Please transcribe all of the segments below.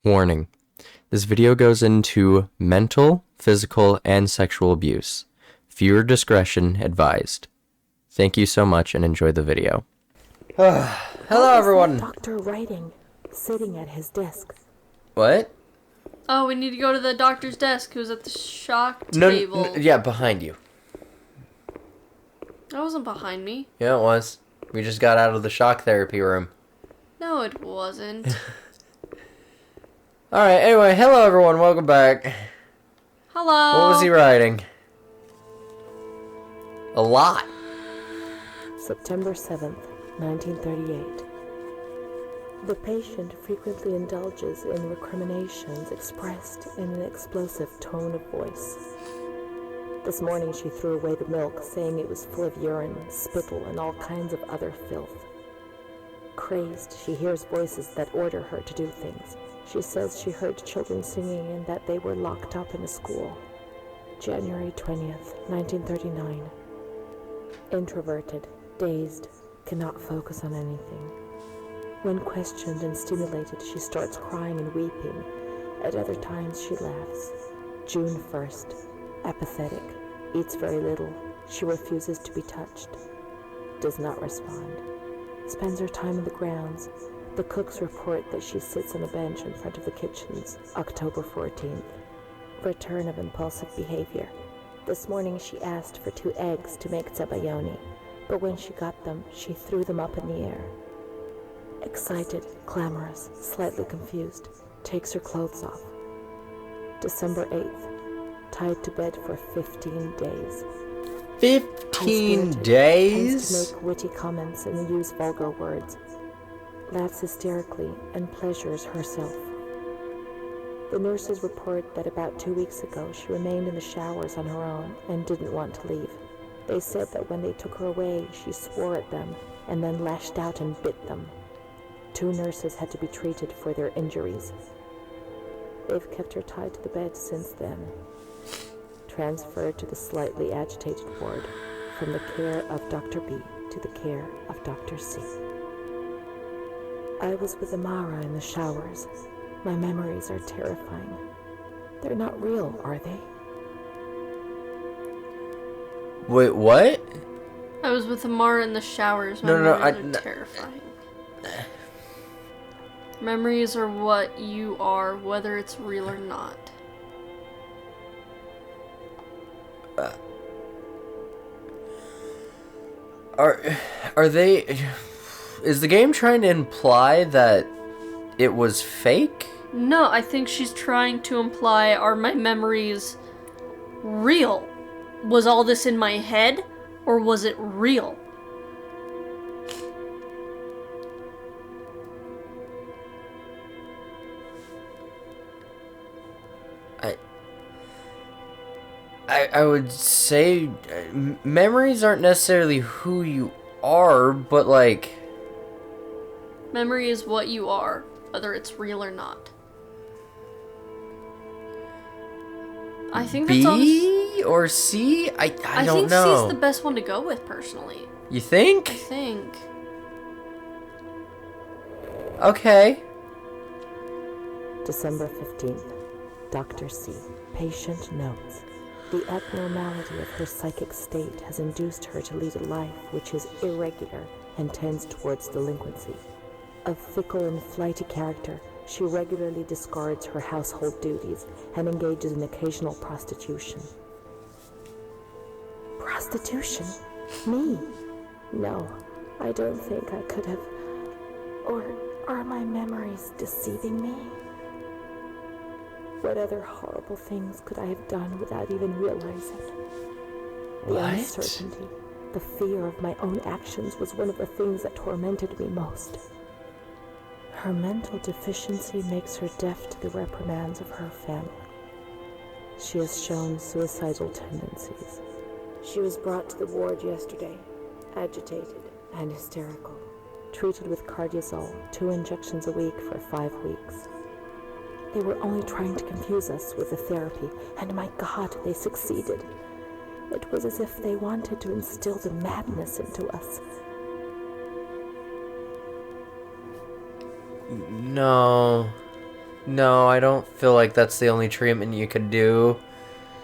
Warning. This video goes into mental, physical, and sexual abuse. Viewer discretion advised. Thank you so much and enjoy the video. Hello everyone. Doctor writing, sitting at his desk. What? Oh, we need to go to the doctor's desk who's at the shock table. Yeah, behind you. That wasn't behind me. Yeah, it was. We just got out of the shock therapy room. No, it wasn't. Alright, anyway, hello everyone, welcome back. Hello. What was he writing? A lot. September 7th, 1938. The patient frequently indulges in recriminations expressed in an explosive tone of voice. This morning she threw away the milk, saying it was full of urine, spittle, and all kinds of other filth. Crazed, she hears voices that order her to do things. She says she heard children singing and that they were locked up in a school. January 20th, 1939. Introverted, dazed, cannot focus on anything. When questioned and stimulated, she starts crying and weeping. At other times, she laughs. June 1st. Apathetic. Eats very little. She refuses to be touched. Does not respond. Spends her time in the grounds. The cooks report that she sits on a bench in front of the kitchens. October 14th. Return of impulsive behavior. This morning she asked for 2 eggs to make zabayoni, but when she got them, she threw them up in the air. Excited, clamorous, slightly confused, takes her clothes off. December 8th. Tied to bed for 15 days. 15 days? Tends to make witty comments and use vulgar words. Laughs hysterically and pleasures herself. The nurses report that about 2 weeks ago she remained in the showers on her own and didn't want to leave. They said that when they took her away, she swore at them and then lashed out and bit them. 2 nurses had to be treated for their injuries. They've kept her tied to the bed since then. Transferred to the slightly agitated ward, from the care of Dr. B to the care of Dr. C. I was with Amara in the showers. My memories are terrifying. They're not real, are they? Wait, what? I was with Amara in the showers. No, Memories are terrifying. Memories are what you are, whether it's real or not. Are they... Is the game trying to imply that it was fake? No, I think she's trying to imply, are my memories real? Was all this in my head, or was it real? I would say memories aren't necessarily who you are, but like... Memory is what you are, whether it's real or not. I think that's B or C? I don't know. I think C's the best one to go with, personally. You think? I think. Okay. December 15th. Dr. C. Patient notes. The abnormality of her psychic state has induced her to lead a life which is irregular and tends towards delinquency. Of fickle and flighty character, she regularly discards her household duties and engages in occasional prostitution. Prostitution? Me? No, I don't think I could have. Or are my memories deceiving me? What other horrible things could I have done without even realizing? The uncertainty, the fear of my own actions was one of the things that tormented me most. Her mental deficiency makes her deaf to the reprimands of her family. She has shown suicidal tendencies. She was brought to the ward yesterday, agitated and hysterical, treated with cardiazol, 2 injections a week for 5 weeks. They were only trying to confuse us with the therapy, and my God, they succeeded. It was as if they wanted to instill the madness into us. No. No, I don't feel like that's the only treatment you could do.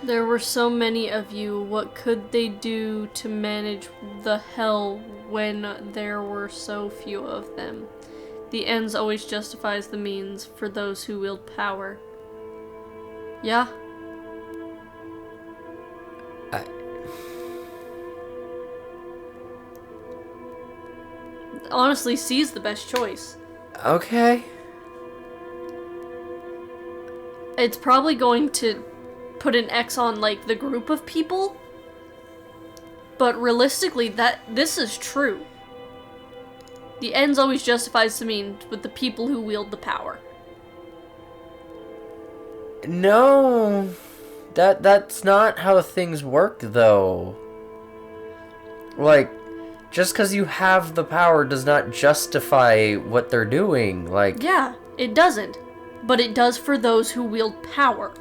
There were so many of you. What could they do to manage the hell when there were so few of them? The ends always justifies the means for those who wield power. Yeah? Honestly, C's the best choice. Okay. It's probably going to put an X on, like, the group of people. But realistically, this is true. The ends always justifies the means with the people who wield the power. No. That's not how things work, though. Like, just because you have the power does not justify what they're doing. Like, Yeah, it doesn't. But it does for those who wield power.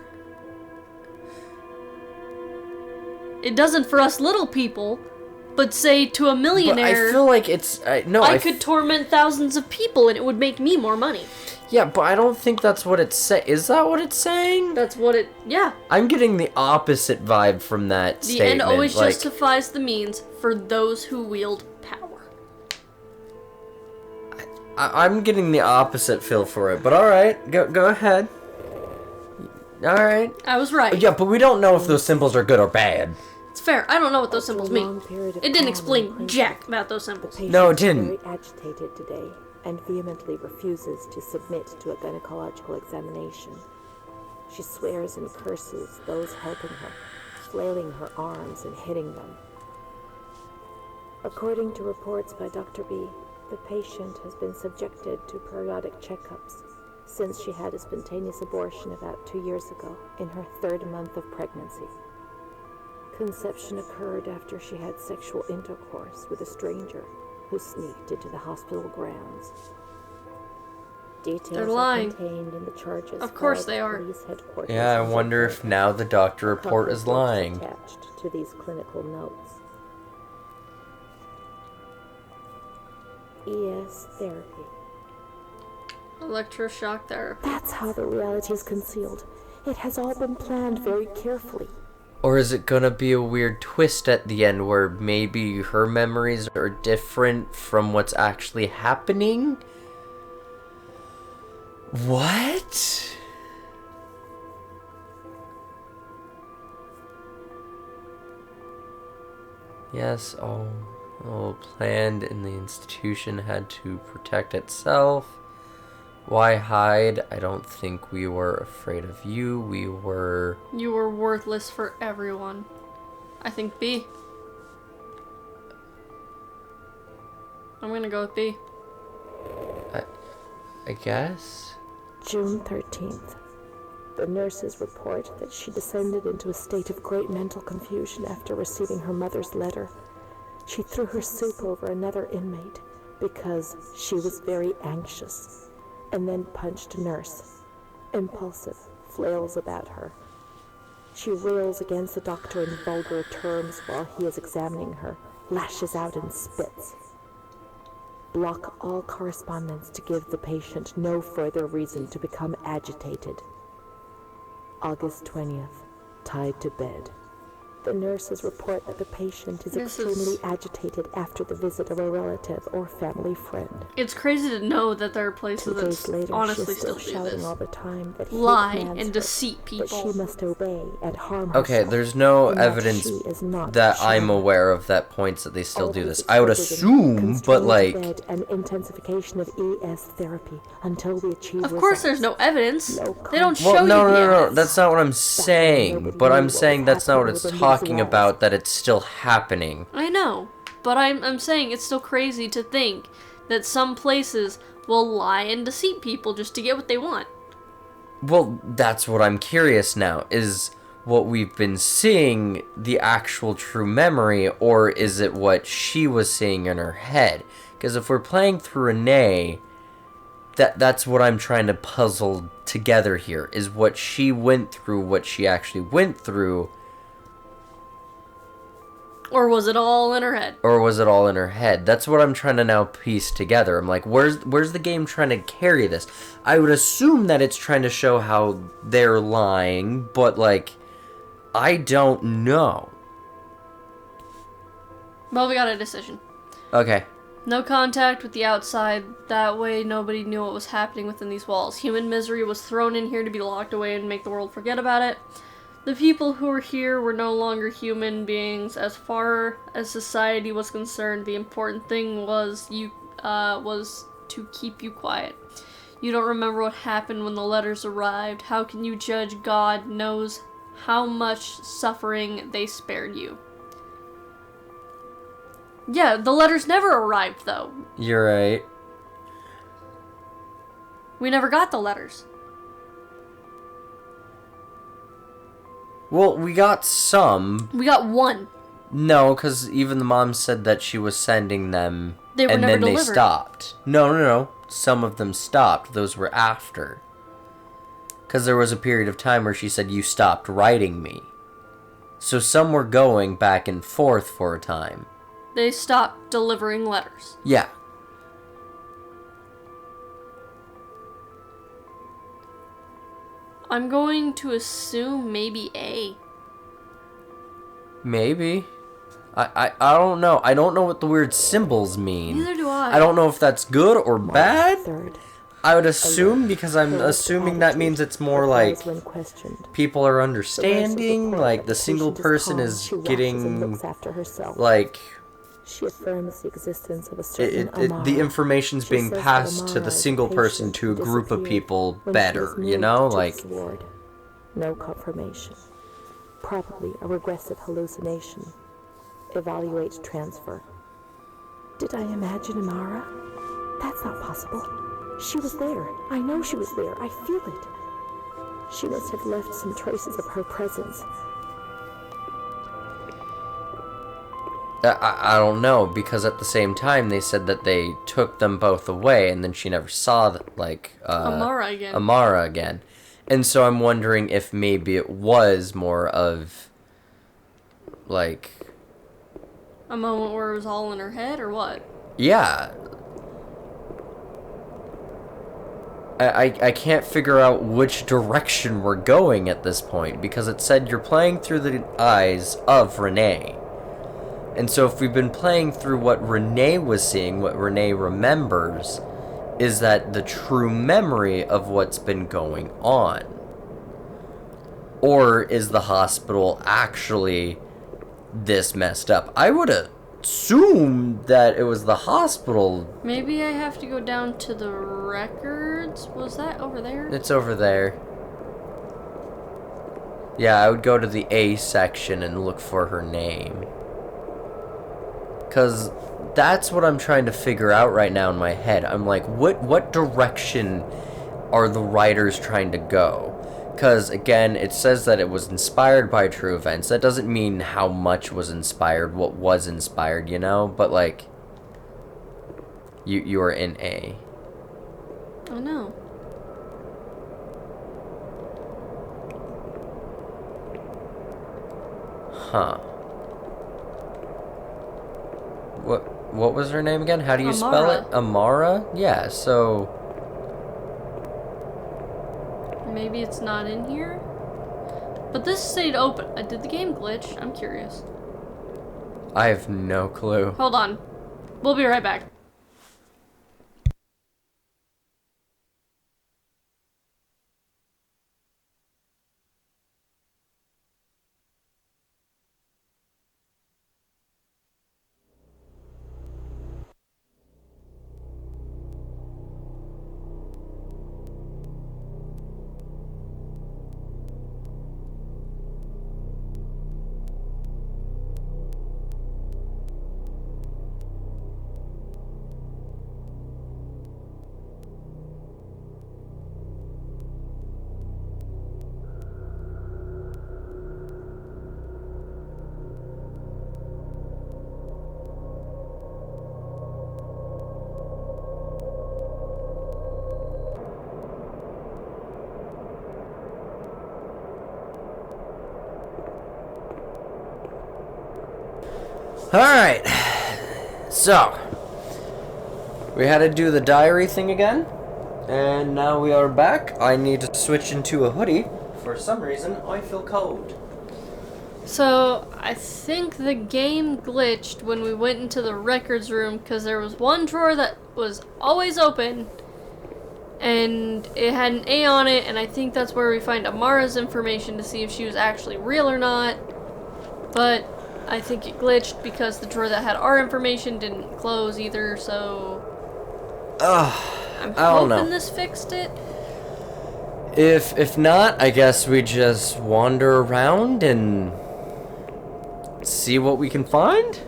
It doesn't for us little people, but say to a millionaire, but I feel like it's... I could torment thousands of people and it would make me more money. Yeah, but I don't think that's what it's saying. Is that what it's saying? That's what it... Yeah. I'm getting the opposite vibe from that The statement. end always like, justifies the means for those who wield power. I'm getting the opposite feel for it, but alright, go ahead. Alright. I was right. Yeah, but we don't know if those symbols are good or bad. It's fair. I don't know what those symbols mean. It didn't explain jack about those symbols. No, it didn't. Very agitated today and vehemently refuses to submit to a gynecological examination. She swears and curses those helping her, flailing her arms and hitting them. According to reports by Dr. B, the patient has been subjected to periodic checkups since she had a spontaneous abortion about 2 years ago in her 3rd month of pregnancy. Conception occurred after she had sexual intercourse with a stranger who sneaked into the hospital grounds. Details They're lying. are contained in the charges. Of course filed they at are. police headquarters Yeah, I in wonder Bedford. if now the doctor report is Copy books lying. attached to these clinical notes. ES therapy. Electroshock therapy. That's how the reality is concealed. It has all been planned very carefully. Or is it gonna be a weird twist at the end where maybe her memories are different from what's actually happening? What? Yes, all planned in the institution had to protect itself. Why hide? I don't think we were afraid of you. We were... You were worthless for everyone. I think B. I'm gonna go with B. I guess? June 13th. The nurses report that she descended into a state of great mental confusion after receiving her mother's letter. She threw her soup over another inmate because she was very anxious, and then punched a nurse. Impulsive, flails about her. She rails against the doctor in vulgar terms while he is examining her, lashes out and spits. Block all correspondence to give the patient no further reason to become agitated. August 20th, tied to bed. The nurses report that the patient is extremely agitated after the visit of a relative or family friend. It's crazy to know that there are 2 places days that later, honestly she is still still do shouting this. all the time that he Lie commands and her, deceit that she people. must obey and harm Okay, herself, there's no and that evidence she is not that shy. I'm aware of that points that they still All do these this. I would exposures assume, but constrained like... to bed and intensification of ES therapy until we achieve Of course there's results. no evidence. No They don't Well, show no, you the no, no, evidence. that's not what I'm saying. nobody But knew I'm what saying was that's not what happening it's within these talking walls. about, that it's still happening. I know, but I'm saying it's still crazy to think that some places will lie and deceive people just to get what they want. Well, that's what I'm curious now. Is what we've been seeing the actual true memory, or is it what she was seeing in her head? Because if we're playing through Renee, that's what I'm trying to puzzle together here. Is what she went through, what she actually went through, Or was it all in her head? Or was it all in her head? That's what I'm trying to now piece together. I'm like, where's the game trying to carry this? I would assume that it's trying to show how they're lying, but, like, I don't know. Well, we got a decision. Okay. No contact with the outside. That way nobody knew what was happening within these walls. Human misery was thrown in here to be locked away and make the world forget about it. The people who were here were no longer human beings. As far as society was concerned, the important thing was to keep you quiet. You don't remember what happened when the letters arrived. How can you judge? God knows how much suffering they spared you. Yeah, the letters never arrived, though. You're right. We never got the letters. Well, we got some. We got one. No, because even the mom said that she was sending them, They were and never then delivered. they stopped. No. Some of them stopped. Those were after. Because there was a period of time where she said, you stopped writing me. So some were going back and forth for a time. They stopped delivering letters. Yeah. I'm going to assume maybe A. Maybe. I don't know. I don't know what the weird symbols mean. Neither do I. I don't know if that's good or bad. 3rd. I would assume, because I'm assuming that means it's more like When questioned. people are The understanding, nurse like the reported single that the person patient is calm. She watches and getting, looks after herself. like, She affirms the existence of a certain Amara. the information's She being says that passed to Amara the is single patient person to a who group of disappeared people when she better, was you moved know? to Like, this ward. No confirmation. Probably a regressive hallucination. Evaluate transfer. Did I imagine Amara? That's not possible. She was there. I know she was there. I feel it. She must have left some traces of her presence. I don't know, because at the same time they said that they took them both away, and then she never saw, Amara again. And so I'm wondering if maybe it was more of, like... A moment where it was all in her head, or what? Yeah. I can't figure out which direction we're going at this point, because it said you're playing through the eyes of Renee. And so if we've been playing through what Renee was seeing, what Renee remembers, is that the true memory of what's been going on? Or is the hospital actually this messed up? I would assume that it was the hospital. Maybe I have to go down to the records? Was that over there? It's over there. Yeah, I would go to the A section and look for her name. Because that's what I'm trying to figure out right now in my head. I'm like, what direction are the writers trying to go? Because, again, it says that it was inspired by true events. That doesn't mean how much was inspired, what was inspired, you know? But, like, you are in A. I know. Huh. What was her name again? How do you spell it? Amara? Yeah, so... Maybe it's not in here? But this stayed open. Did the game glitch? I'm curious. I have no clue. Hold on. We'll be right back. Alright. So, we had to do the diary thing again. And now we are back. I need to switch into a hoodie. For some reason, I feel cold. So, I think the game glitched when we went into the records room because there was one drawer that was always open and it had an A on it, and I think that's where we find Amara's information to see if she was actually real or not. But I think it glitched because the drawer that had our information didn't close either, so I'm don't know. hoping this fixed it. If not, I guess we just wander around and see what we can find?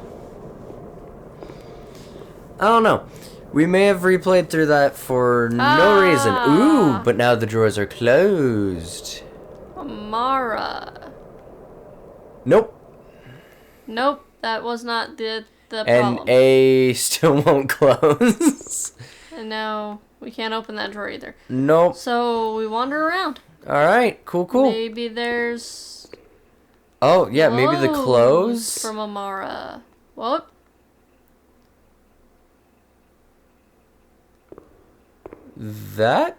I don't know. We may have replayed through that for no reason. Ooh, but now the drawers are closed. Amara. Nope. Nope, that was not the And problem. A still won't close. And now we can't open that drawer either. Nope. So we wander around. Alright, cool. Maybe there's... Oh, yeah, maybe the clothes. From Amara. What? That?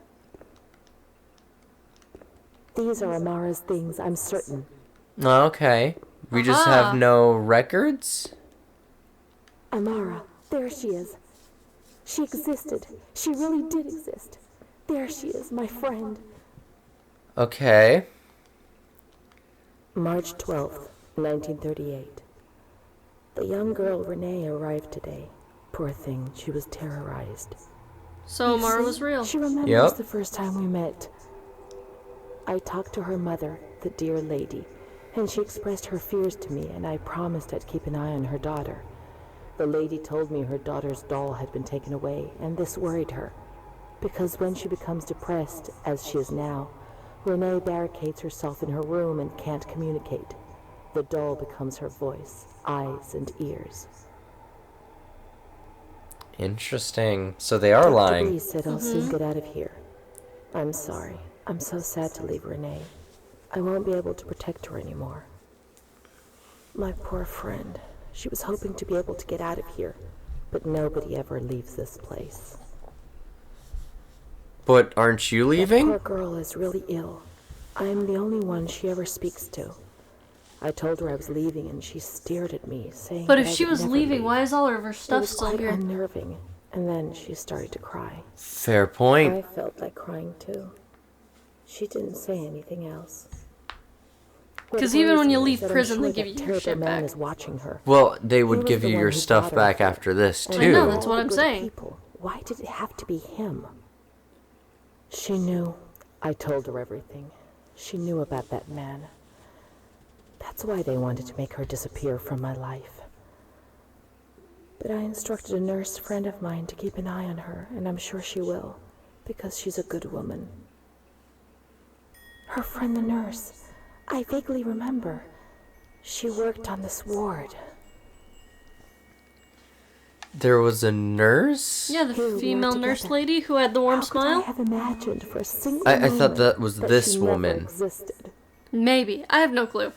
These are Amara's things, I'm certain. Okay. We just have no records? Amara, there she is. She existed. She really did exist. There she is, my friend. Okay. March 12th, 1938. The young girl Renee arrived today. Poor thing, she was terrorized. So Amara was real. She remembers the first time we met. I talked to her mother, the dear lady, and she expressed her fears to me, and I promised I'd keep an eye on her daughter. The lady told me her daughter's doll had been taken away, and this worried her, because when she becomes depressed, as she is now, Renee barricades herself in her room and can't communicate. The doll becomes her voice, eyes, and ears. Interesting. So they are lying. Dr. B said I'll soon get out of here. I'm sorry. I'm so sad to leave Renee. I won't be able to protect her anymore. My poor friend. She was hoping to be able to get out of here, but nobody ever leaves this place. But aren't you leaving? That poor girl is really ill. I'm the only one she ever speaks to. I told her I was leaving, and she stared at me, saying But that if I she would was never leaving, leave. why is all of her stuff It was still quite here? unnerving, and then she started to cry. Fair point. I felt like crying too. She didn't say anything else. Because even when you leave prison, they give you your shit back. Is watching her. Well, they He would was give the you one your who stuff brought her back here. after this, And I know, too. that's what I'm good saying. people. Why did it have to be him? She knew. I told her everything. She knew about that man. That's why they wanted to make her disappear from my life. But I instructed a nurse friend of mine to keep an eye on her, and I'm sure she will, because she's a good woman. Her friend the nurse. I vaguely remember. She worked on this ward. There was a nurse? Yeah, the Here we are female nurse together. lady who had the warm How could I smile? have imagined for a single I thought moment that was this she never woman. existed. Maybe. I have no clue.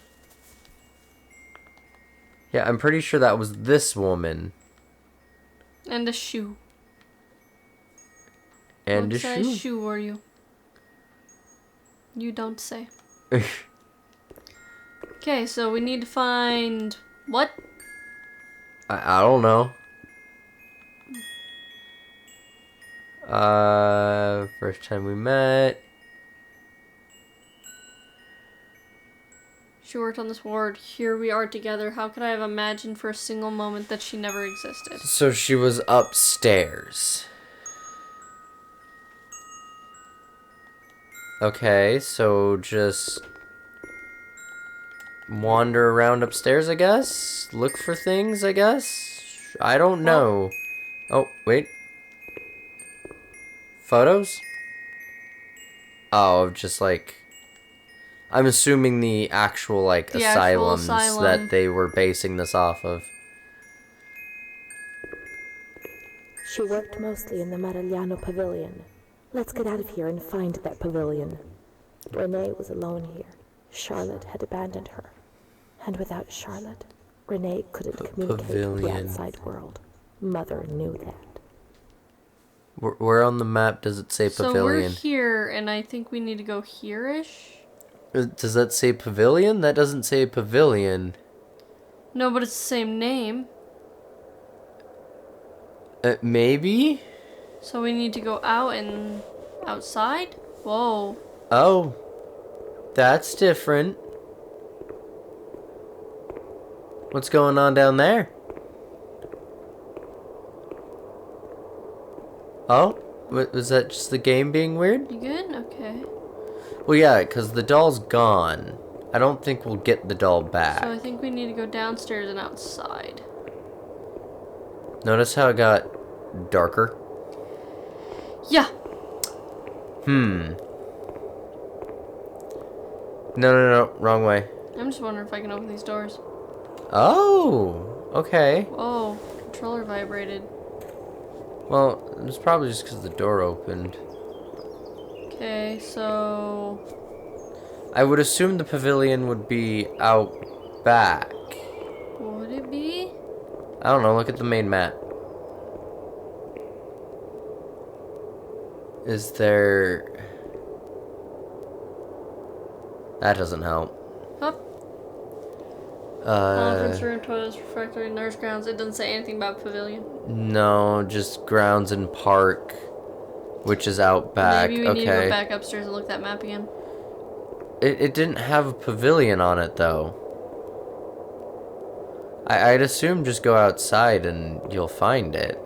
Yeah, I'm pretty sure that was this woman. And a shoe. And What a size shoe. shoe were you? You don't say. Okay, so we need to find... What? I don't know. First time we met. She worked on this ward. Here we are together. How could I have imagined for a single moment that she never existed? So she was upstairs. Okay, so just wander around upstairs, I guess? Look for things, I guess? I don't know. Oh, wait. Photos? Oh, just like... I'm assuming the actual, like, The actual asylums asylum. that they were basing this off of. She worked mostly in the Marigliano pavilion. Let's get out of here and find that pavilion. Renee was alone here. Charlotte had abandoned her. And without Charlotte, Renee couldn't communicate with the outside world. Mother knew that. Where on the map does it say pavilion? So we're here, and I think we need to go here-ish. Does that say pavilion? That doesn't say pavilion. No, but it's the same name. Maybe? So we need to go out and outside? Whoa. Oh. That's different. What's going on down there? Oh? Was that just the game being weird? You good? Okay. Well, yeah, because the doll's gone. I don't think we'll get the doll back. So I think we need to go downstairs and outside. Notice how it got darker? Yeah. No, no, wrong way. I'm just wondering if I can open these doors. Oh, okay. Whoa. Controller vibrated. Well, it was probably just because the door opened. Okay, so... I would assume the pavilion would be out back. Would it be? I don't know, look at the main map. Is there... That doesn't help. Up. Conference room, toilets, refectory, nurse grounds. It doesn't say anything about pavilion. No, just grounds and park, which is out back. Maybe we okay. need to go back upstairs and look that map again. It didn't have a pavilion on it, though. I'd assume just go outside and you'll find it.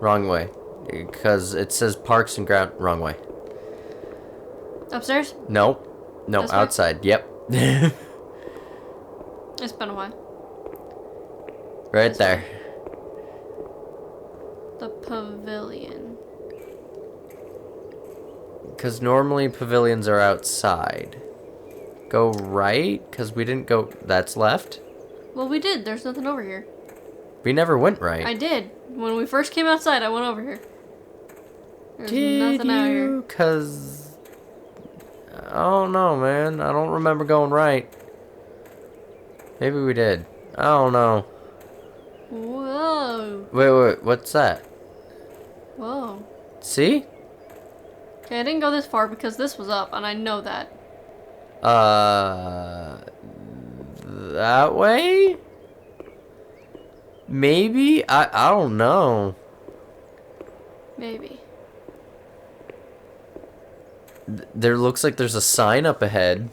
Wrong way. Because it says parks and ground. Wrong way. Upstairs? Nope. No, This way? outside. Yep. It's been a while. Right This there. way. The pavilion. Because normally pavilions are outside. Go right? Because we didn't go... That's left? Well, we did. There's nothing over here. We never went right. I did. When we first came outside, I went over here. There's Did nothing out here. you? Because... I don't know, man. I don't remember going right. Maybe we did. I don't know. Whoa. Wait, what's that? Whoa. See? Okay, I didn't go this far because this was up, and I know that. That way? Maybe? I don't know. Maybe. There looks like there's a sign up ahead.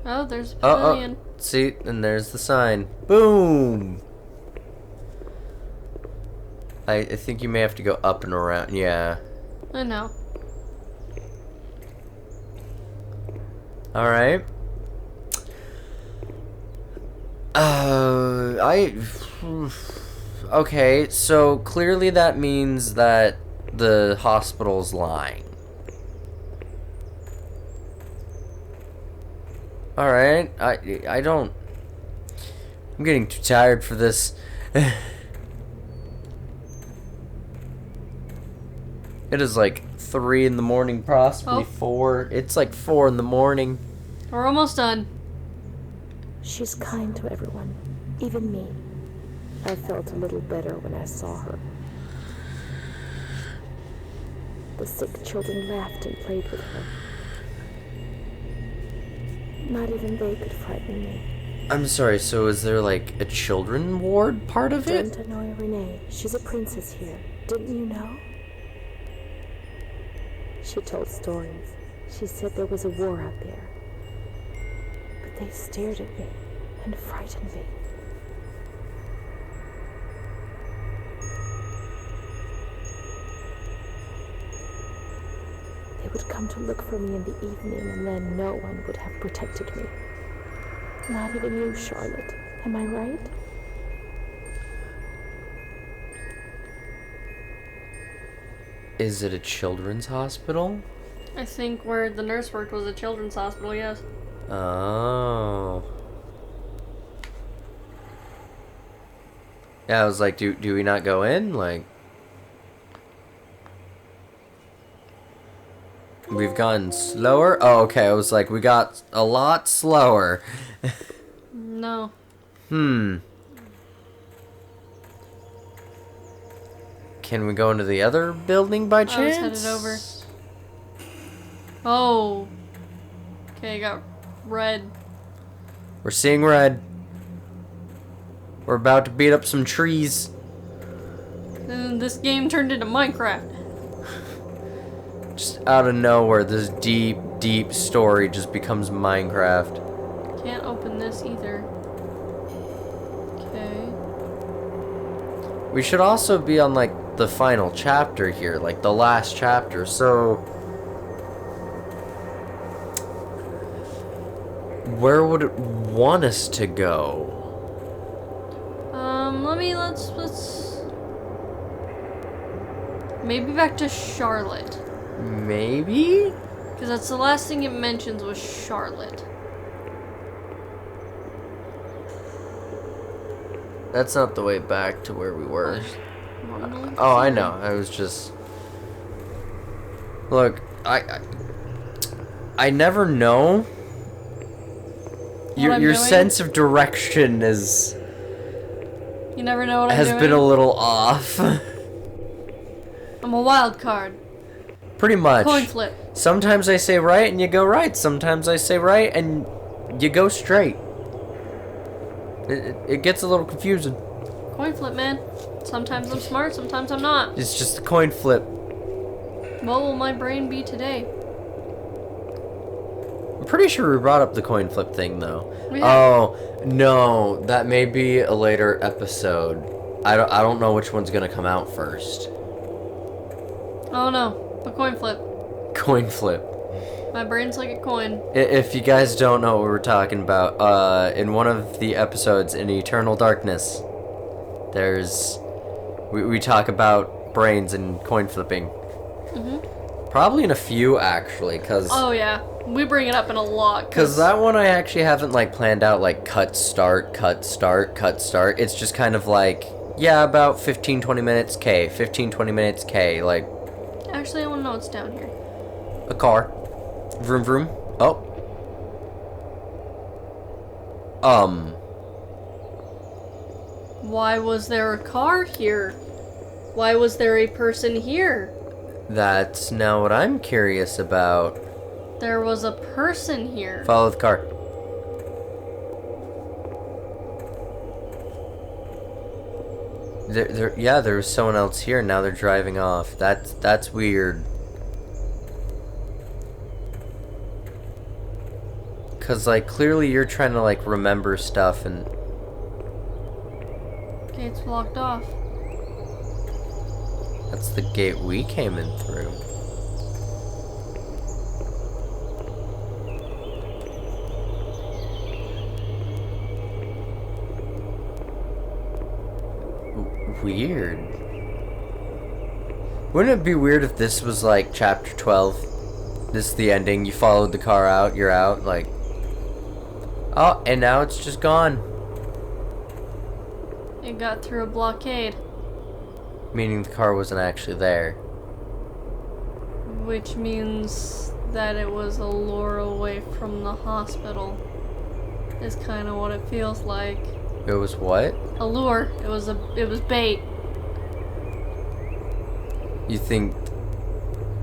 Oh, there's a pavilion. See, and there's the sign. Boom! I think you may have to go up and around. Yeah. I know. Alright. Okay, so clearly that means that the hospital's lying. Alright, I don't... I'm getting too tired for this. It is like 3 in the morning, possibly 4. It's like 4 in the morning. We're almost done. She's kind to everyone, even me. I felt a little better when I saw her. The sick children laughed and played with her. Not even they could frighten me. I'm sorry, so is there like a children ward part of it? Didn't annoy Renee. She's a princess here. Didn't you know? She told stories. She said there was a war out there. But they stared at me and frightened me. They would come to look for me in the evening, and then no one would have protected me. Not even you, Charlotte. Am I right? Is it a children's hospital? I think where the nurse worked was a children's hospital, yes. Oh. Yeah, I was like, do we not go in? Like... We've gone slower? Oh, okay. I was like, we got a lot slower. No. Can we go into the other building by chance? I was headed over. Oh. Okay, got red. We're seeing red. We're about to beat up some trees. And this game turned into Minecraft. Just out of nowhere, this deep, deep story just becomes Minecraft. Can't open this either. Okay. We should also be on, like, the final chapter here, like the last chapter, so... Where would it want us to go? Let's maybe back to Charlotte. Maybe? Because that's the last thing it mentions was Charlotte. That's not the way back to where we were. Normally. Oh, I know. I was just... Look, I never know. Your doing? sense of direction is... You never know what I'm has doing. been a little off. I'm a wild card. Pretty much. Coin flip. Sometimes I say right and you go right. Sometimes I say right and you go straight. It gets a little confusing. Coin flip, man. Sometimes I'm smart, sometimes I'm not. It's just a coin flip. What will my brain be today? I'm pretty sure we brought up the coin flip thing, though. We have. Oh, no. That may be a later episode. I don't know which one's gonna come out first. Oh no, a coin flip. Coin flip. My brain's like a coin. If you guys don't know what we're talking about, in one of the episodes in Eternal Darkness, we talk about brains and coin flipping. Probably in a few, actually, because... Oh yeah, we bring it up in a lot. Because that one I actually haven't, like, planned out, like, cut, start, cut, start, cut, start. It's just kind of like, yeah, about 15-20 minutes, K. 15-20 minutes, K. Like... Actually, I want to know what's down here. A car. Vroom, vroom. Oh. Why was there a car here? Why was there a person here? That's now what I'm curious about. There was a person here. Follow the car. Yeah, there was someone else here. Now they're driving off. That's weird. Cause like clearly you're trying to like remember stuff and. Gate's locked off. That's the gate we came in through. Weird. Wouldn't it be weird if this was like chapter 12? This is the ending. You followed the car out, you're out, like... Oh, and now it's just gone. It got through a blockade. Meaning the car wasn't actually there. Which means that it was a lure away from the hospital. Is kind of what it feels like. It was what? A lure. It was bait. You think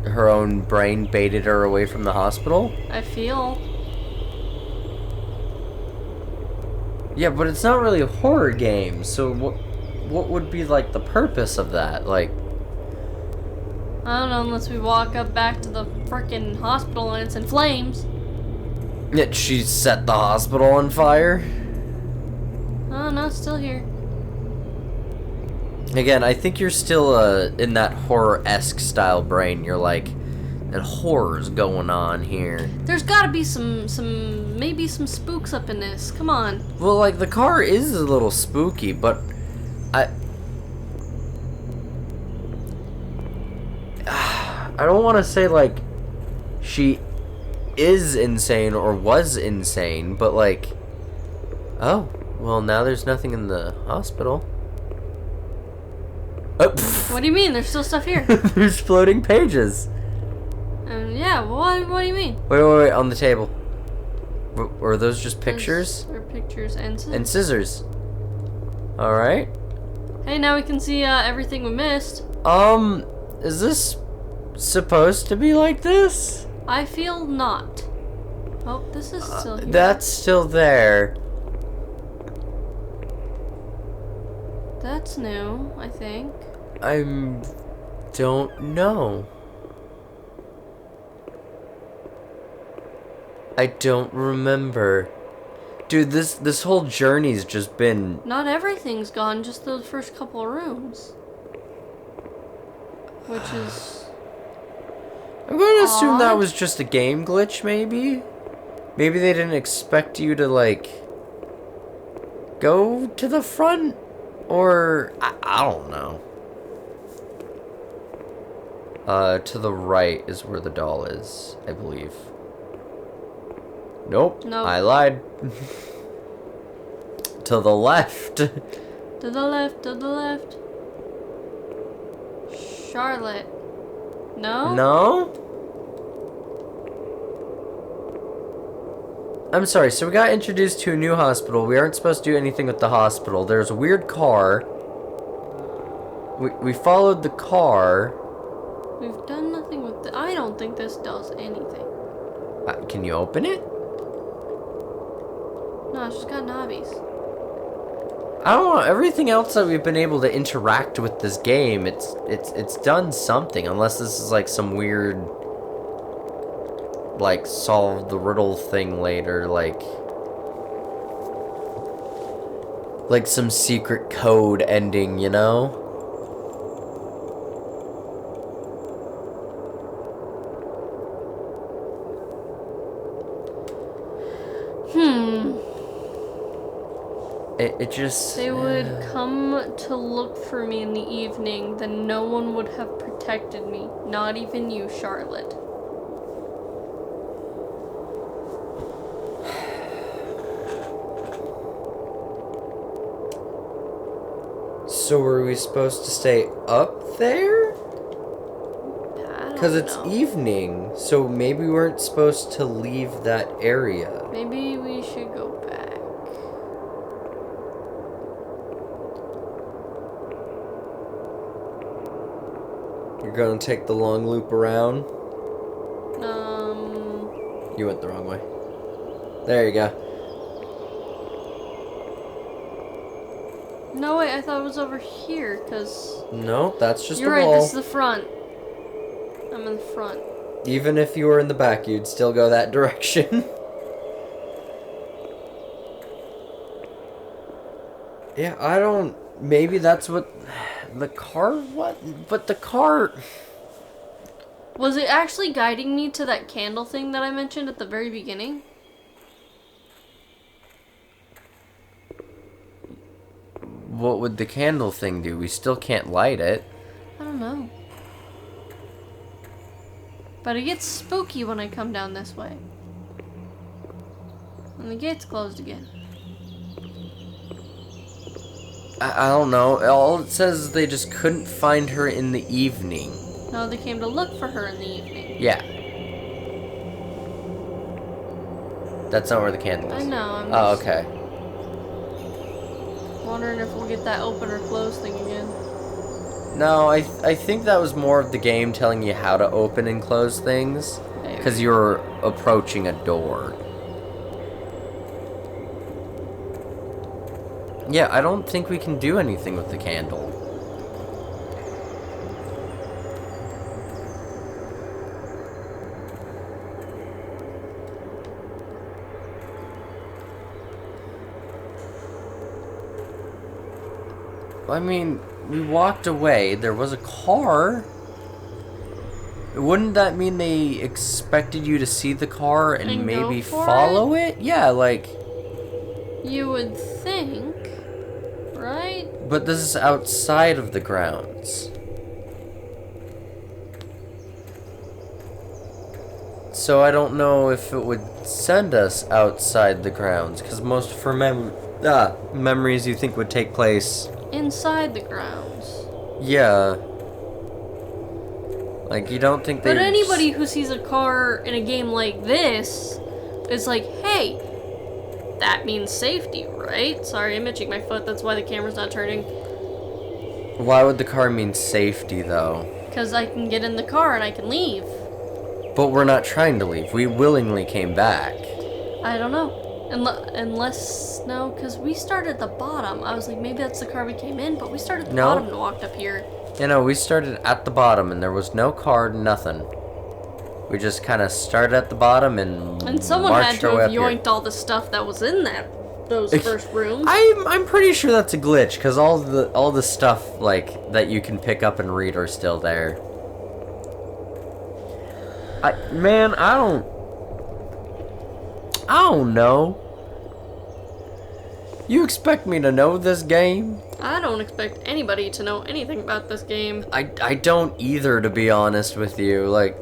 her own brain baited her away from the hospital? I feel. Yeah, but it's not really a horror game, so what would be like the purpose of that? Like, I don't know, unless we walk up back to the frickin' hospital and it's in flames. yet she set the hospital on fire? Oh no, it's still here. Again, I think you're still in that horror-esque style brain. You're like, that horror's going on here. There's gotta be maybe some spooks up in this. Come on. Well, like, the car is a little spooky, but I don't want to say, like, she is insane or was insane, but, like, oh, well, now there's nothing in the hospital. Oh, What do you mean? There's still stuff here. there's floating pages. And Yeah, what do you mean? Wait, on the table. Were those just pictures? Or pictures and scissors. And scissors. Alright. Hey, now we can see everything we missed. Is this supposed to be like this? I feel not. Oh, this is still here. That's still there. That's new, I think. I don't know. I don't remember. Dude, this whole journey's just been... Not everything's gone, just those first couple of rooms. Which is... I'm going to assume that odd. was just a game glitch, maybe? Maybe they didn't expect you to, like... go to the front? Or... I don't know. To the right is where the doll is, I believe. Nope. I lied. To the left. To the left, to the left. Charlotte. No? No? I'm sorry, so we got introduced to a new hospital. We aren't supposed to do anything with the hospital. There's a weird car. We followed the car. We've done nothing with it. I don't think this does anything. Can you open it? No, it's just got knobbies. I don't know. Everything else that we've been able to interact with this game, it's done something. Unless this is like some weird, like, solve the riddle thing later, like some secret code ending, you know? It just... They would come to look for me in the evening, then no one would have protected me. Not even you, Charlotte. So were we supposed to stay up there? Because it's evening, so maybe we weren't supposed to leave that area. Maybe we should go back. You're gonna take the long loop around? You went the wrong way. There you go. No, wait, I thought it was over here, because... No, that's just You're a right, wall. this is the front. I'm in the front. Even if you were in the back, you'd still go that direction. Yeah, I don't... Maybe that's what... The car... What? But the car... Was it actually guiding me to that candle thing that I mentioned at the very beginning? What would the candle thing do? We still can't light it. I don't know. But it gets spooky when I come down this way. And the gate's closed again. I don't know. All it says is they just couldn't find her in the evening. No, they came to look for her in the evening. Yeah. That's not where the candle is. I know, I'm Oh, just okay. wondering if we'll get that open or close thing again. No, I think that was more of the game telling you how to open and close things. Because you were approaching a door. Yeah, I don't think we can do anything with the candle. I mean, we walked away. There was a car. Wouldn't that mean they expected you to see the car and maybe follow it? Yeah, like... You would think, right? But this is outside of the grounds. So I don't know if it would send us outside the grounds, because most of her memories you think would take place... Inside the grounds. Yeah. Like, you don't think they... But anybody who sees a car in a game like this is like, hey, that means safety, right? Sorry, I'm itching my foot. That's why the camera's not turning. Why would the car mean safety, though? Because I can get in the car and I can leave. But we're not trying to leave. We willingly came back. I don't know. Unless, no, because we started at the bottom. I was like, maybe that's the car we came in, but we started at the bottom and walked up here. You know, we started at the bottom and there was no car, nothing. We just kind of started at the bottom and someone had to have yoinked here. all the stuff that was in those first rooms. I'm pretty sure that's a glitch because all the stuff like that you can pick up and read are still there. I don't know. You expect me to know this game? I don't expect anybody to know anything about this game. I don't either, to be honest with you. Like,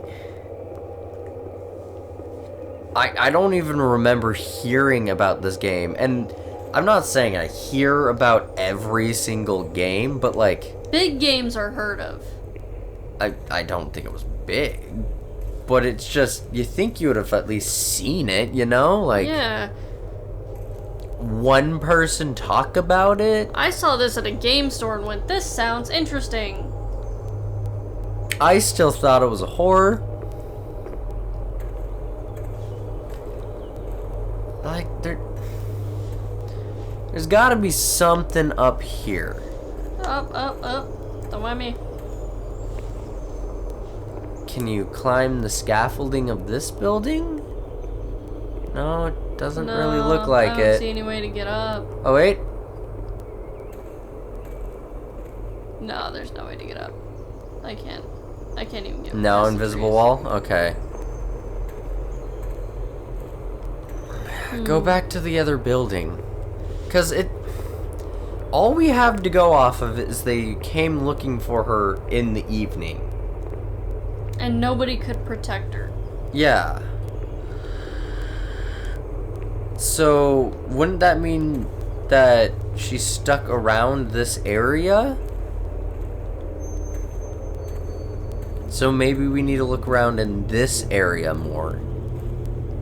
I don't even remember hearing about this game. And I'm not saying I hear about every single game, but like... Big games are heard of. I don't think it was big. But it's just, you think you would have at least seen it, you know? Like... Yeah. One person talk about it? I saw this at a game store and went, this sounds interesting. I still thought it was a horror. Like, there's gotta be something up here. Up. Don't mind me. Can you climb the scaffolding of this building? No, it doesn't really look like I don't see any way to get up. Oh, wait. No, there's no way to get up. I can't even get No past the invisible trees. wall? Okay. Go back to the other building. Because all we have to go off of is they came looking for her in the evening. And nobody could protect her. Yeah. So, wouldn't that mean that she's stuck around this area? So maybe we need to look around in this area more.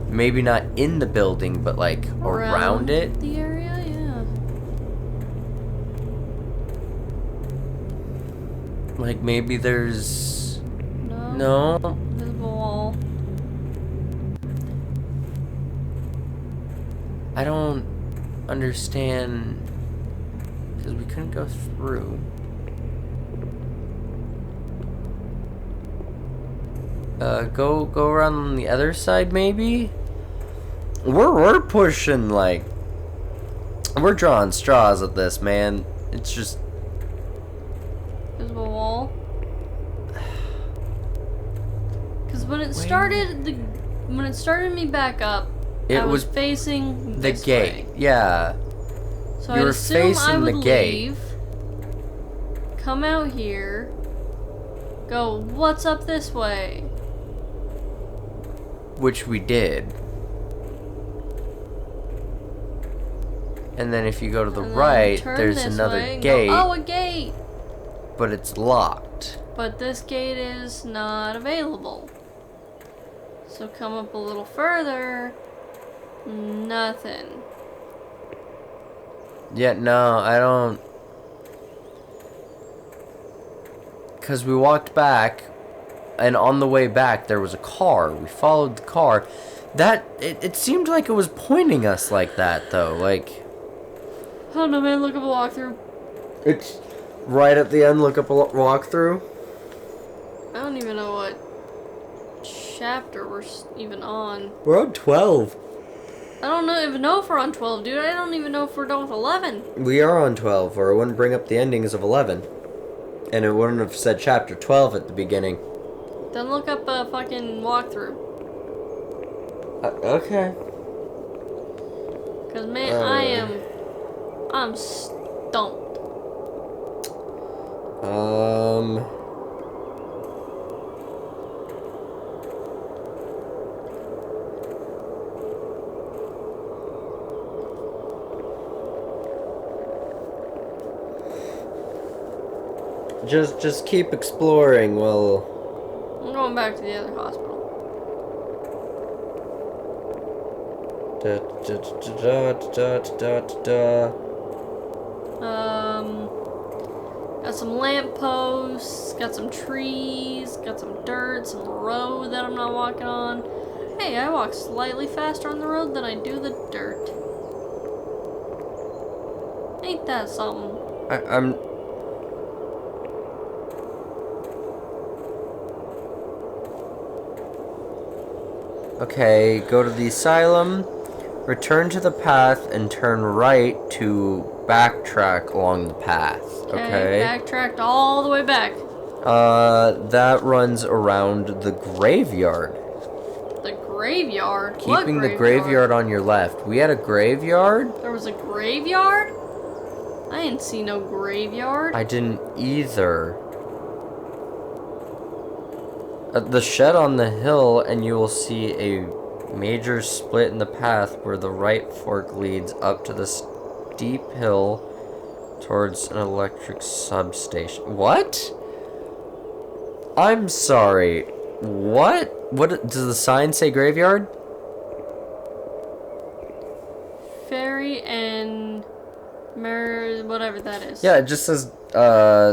Maybe not in the building, but like around it. The area, yeah. Like maybe there's... No. No? Invisible wall. I don't understand, because we couldn't go through. Go around on the other side, maybe? We're pushing, like... We're drawing straws at this, man. It's just... Invisible wall. Because when it started, when it started me back up, I was facing the this gate. way. Yeah. So You I'd were assume I facing would the gate. leave, come out here, go, what's up this way? Which we did. And then if you go to the And then right, turn there's this another way and gate. Go, oh, a gate! But it's locked. But this gate is not available. So come up a little further. Nothing. Yeah, no, I don't... Because we walked back, and on the way back, there was a car. We followed the car. It seemed like it was pointing us like that, though. Like... I don't know, man. Look up a walkthrough. It's right at the end, look up a walkthrough. I don't even know what chapter we're even on. We're on 12. I don't even know if we're on 12, dude. I don't even know if we're done with 11. We are on 12, or it wouldn't bring up the endings of 11. And it wouldn't have said chapter 12 at the beginning. Then look up a fucking walkthrough. Okay. Cause man, I'm stumped. Just keep exploring, well... I'm going back to the other hospital. Da, da, da, da, da, da, da. Got some lampposts, got some trees, got some dirt, some road that I'm not walking on. Hey, I walk slightly faster on the road than I do the dirt. Ain't that something? I'm... Okay, go to the asylum, return to the path, and turn right to backtrack along the path. Okay? Backtracked all the way back. That runs around the graveyard. The graveyard? Keeping the graveyard on your left. We had a graveyard? There was a graveyard? I didn't see no graveyard. I didn't either. At the shed on the hill, and you will see a major split in the path where the right fork leads up to the steep hill towards an electric substation. What? I'm sorry. What? What does the sign say? Graveyard? Ferry and whatever that is. Yeah, it just says,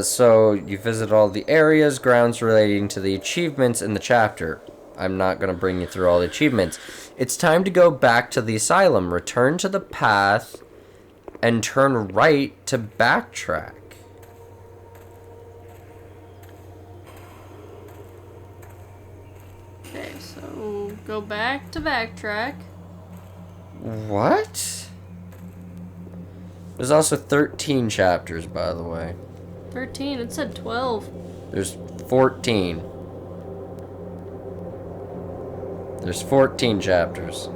so you visit all the areas, grounds relating to the achievements in the chapter. I'm not going to bring you through all the achievements. It's time to go back to the asylum. Return to the path and turn right to backtrack. Okay, so go back to backtrack. What? There's also 13 chapters, by the way. 13, it said 12. There's 14. There's 14 chapters.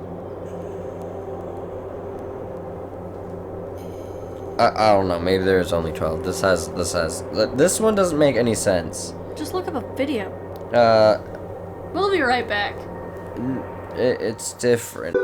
I don't know, maybe there's only 12. This one doesn't make any sense. Just look up a video. Uh, We'll be right back. It's different.